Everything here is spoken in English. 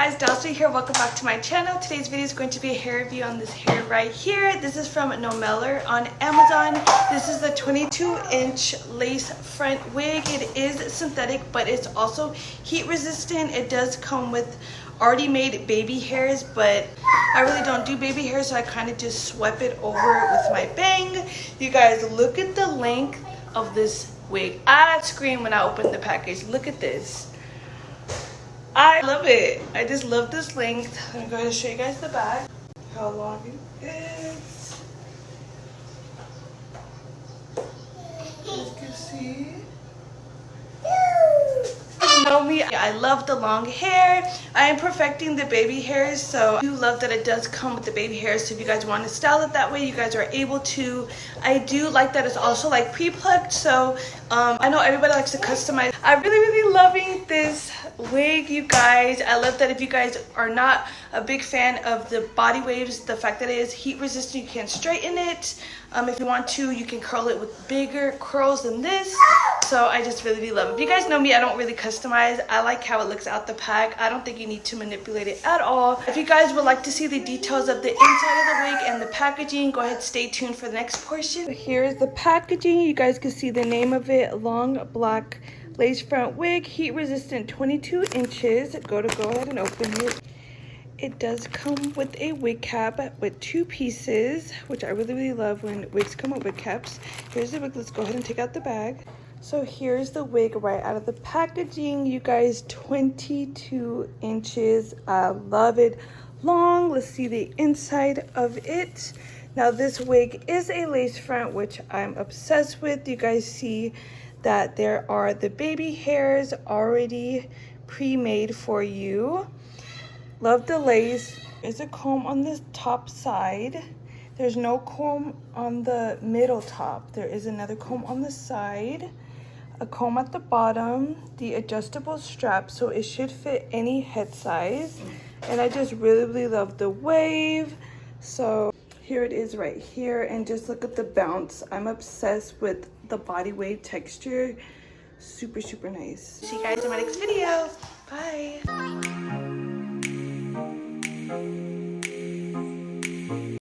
guys, Dassah here. Welcome back to my channel. Today's video is going to be a hair review on this hair right here. This is from Nomeller on Amazon. This is the 22-inch lace front wig. It is synthetic, but it's also heat resistant. It does come with already made baby hairs, but I really don't do baby hair, so I kind of just swept it over with my bang. You guys, look at the length of this wig. I screamed when I opened the package. Look at this. I love it. I just love this length. Let me go ahead and show you guys the back. How long it is. As you can see. You know me, I love the long hair. I am perfecting the baby hairs, so I do love that it does come with the baby hairs. So if you guys want to style it that way, you guys are able to. I do like that it's also like pre-plucked, so I know everybody likes to customize. I'm really loving this wig, you guys. I love that if you guys are not a big fan of the body waves, the fact that it is heat resistant, you can straighten it. If you want to, you can curl it with bigger curls than this. So I just really love it. If you guys know me, I don't really customize. I like how it looks out the pack. I don't think you need to manipulate it at all. If you guys would like to see the details of the inside of the wig and the packaging, go ahead, stay tuned for the next portion. So here is the packaging. You guys can see the name of it: long black lace front wig, heat resistant, 22 inches. Go ahead and open it. It does come with a wig cap with 2 pieces, which I really love when wigs come with wig caps. Here's the wig. Let's go ahead and take out the bag. So here's the wig right out of the packaging, you guys. 22 inches. I love it. Long. Let's see the inside of it. Now this wig is a lace front, which I'm obsessed with. You guys see that there are the baby hairs already pre-made for you. Love the lace. There's a comb on the top side. There's no comb on the middle top. There is another comb on the side, a comb at the bottom, the adjustable strap, so it should fit any head size. And I just really love the wave. So here it is right here, and just look at the bounce. I'm obsessed with the body wave texture. Super nice. See you guys in my next video. Bye.